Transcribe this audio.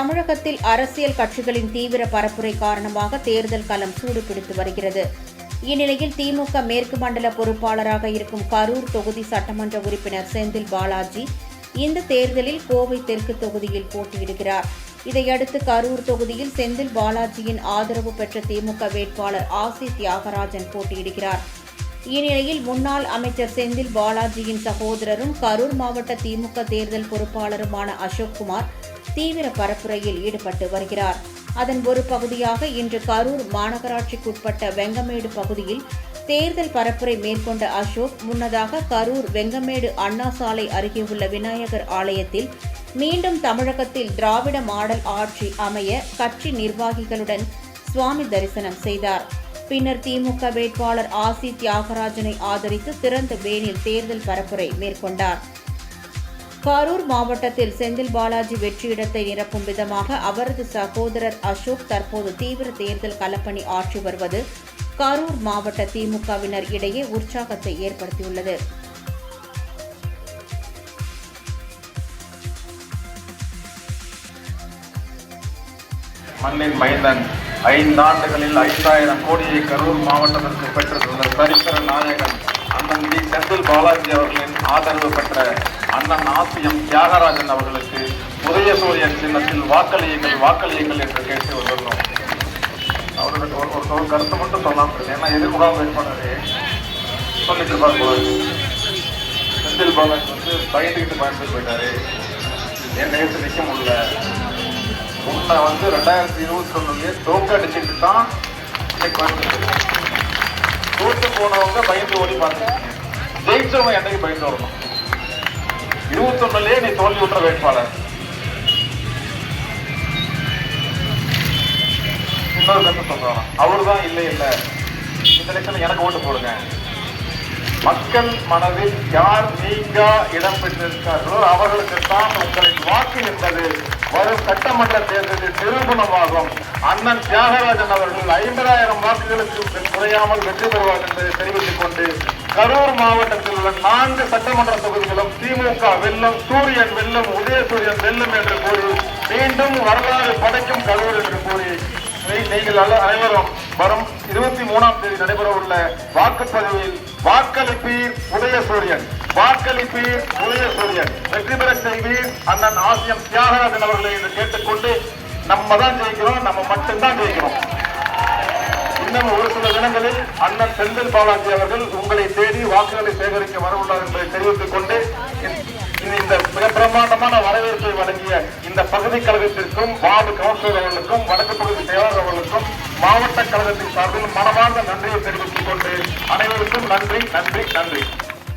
தமிழகத்தில் அரசியல் கட்சிகளின் தீவிர பரப்புரை காரணமாக தேர்தல் களம் சூடுபிடித்து வருகிறது. இந்நிலையில் திமுக மேற்கு மண்டல பொறுப்பாளராக இருக்கும் கரூர் தொகுதி சட்டமன்ற உறுப்பினர் செந்தில் பாலாஜி இந்த தேர்தலில் கோவை தெற்கு தொகுதியில் போட்டியிடுகிறார். இதையடுத்து கரூர் தொகுதியில் செந்தில் பாலாஜியின் ஆதரவு பெற்ற திமுக வேட்பாளர் ஆசி தியாகராஜன் போட்டியிடுகிறார். இந்நிலையில் முன்னாள் அமைச்சர் செந்தில் பாலாஜியின் சகோதரரும் கரூர் மாவட்ட திமுக தேர்தல் பொறுப்பாளருமான அசோக்குமார் தீவிர பரப்புரையில் ஈடுபட்டு வருகிறார். அதன் ஒரு பகுதியாக இன்று கரூர் மாநகராட்சிக்குட்பட்ட வெங்கமேடு பகுதியில் தேர்தல் பரப்புரை மேற்கொண்ட அசோக் முன்னதாக கரூர் வெங்கமேடு அண்ணா சாலை அருகே உள்ள விநாயகர் ஆலயத்தில் மீண்டும் தமிழகத்தில் திராவிட மாடல் ஆட்சி அமைய கட்சி நிர்வாகிகளுடன் சுவாமி தரிசனம் செய்தார். பின்னர் திமுக வேட்பாளர் ஆசி தியாகராஜனை ஆதரித்து திறந்த வேனில் தேர்தல் பரப்புரை மேற்கொண்டார். கரூர் மாவட்டத்தில் செந்தில் பாலாஜி வெற்றியிடத்தை நிரப்பும் விதமாக அவரது சகோதரர் அசோக் தற்போது தீவிர தேர்தல் களப்பணி ஆற்றி வருவது கரூர் மாவட்ட திமுகவினர் இடையே உற்சாகத்தை ஏற்படுத்தியுள்ளது. மண்ணின் மைந்தன் 5 ஆண்டுகளில் 5000 கோடியை கரூர் மாவட்டத்திற்கு பெற்றுள்ள சரித்திர நாயகன் அண்ணன் வி செந்தில் பாலாஜி அவர்களின் ஆதரவு பெற்ற அண்ணன் ஆசியம் தியாகராஜன் அவர்களுக்கு உதயசூரியன் சின்னத்தில் வாக்களியுங்கள் என்று கேட்டு வந்துள்ளோம். அவர்களுக்கு ஒரு கருத்தை மட்டும் சொன்னாங்க. ஏன்னா எதிர்முகாம் வேட்பாளரே சொல்லிட்டு இருப்பார். செந்தில் பாலாஜி பயந்துக்கிட்டு பயந்துட்டு போயிட்டாரு, என் நேரத்தில் நிற்க முடியல. உன்னை 2021 தோக்கடிச்சுட்டு தான் தோற்று போனவங்க பயந்து ஓடி பார்த்துருக்கீங்க. ஜெயிச்சவங்க என்னைக்கு பயந்து வரணும்? 21 நீ தோல்வி விட்டுற வேட்பாளர். இன்னொரு கருத்து சொல்றாங்க, அவரு தான் இல்லை இந்த எலெக்ஷன் எனக்கு ஓட்டு போடுங்க. மக்கள் மனதில் யார் நீங்கா இடம் பெற்றிருக்கார்களோ அவர்களுக்கு தான் உங்களின் வாக்கு என்பது வரும் சட்டமன்ற தேர்தலில் நிரூபணமாகும். அண்ணன் தியாகராஜன் அவர்கள் 50,000 வாக்குகளுக்கு குறையாமல் வெற்றி பெறுவார் என்பதை தெரிவித்துக் கொண்டு கரூர் மாவட்டத்தில் உள்ள 4 சட்டமன்ற தொகுதிகளும் திமுக வெல்லும், சூரியன் வெல்லும், உதயசூரியன் வெல்லும் என்று கூறி மீண்டும் வரலாறு படைக்கும் கரூர் என்று கூறி நீங்கள் அனைவரும் வரும் 23ஆம் தேதி நடைபெற உள்ள வாக்குப்பதிவில் வாக்களிப்பீர் உதயசூரியன், வெற்றி பெற செய்வீர் அண்ணன் ஆசியம் தியாகராஜன் அவர்களை என்று கேட்டுக்கொண்டு நம்ம தான் ஜெயிக்கிறோம், நம்ம மட்டும்தான் ஜெயிக்கிறோம். இன்னும் ஒரு சில தினங்களில் அண்ணன் செந்தில் பாலாஜி அவர்கள் உங்களை தேடி வாக்குகளை சேகரிக்க வரவுள்ளார் என்பதை தெரிவித்துக் கொண்டு இந்த மிக பிரம்மாண்டமான வரவேற்பை வழங்கிய இந்த பகுதி கழகத்திற்கும் வார்டு கவுன்சிலர் அவர்களுக்கும் வடக்கு பகுதி செயலாளர் அவர்களுக்கும் மாவட்ட கழகத்தின் சார்பில் மனமார்ந்த நன்றியை தெரிவித்துக் கொண்டு அனைவருக்கும் நன்றி.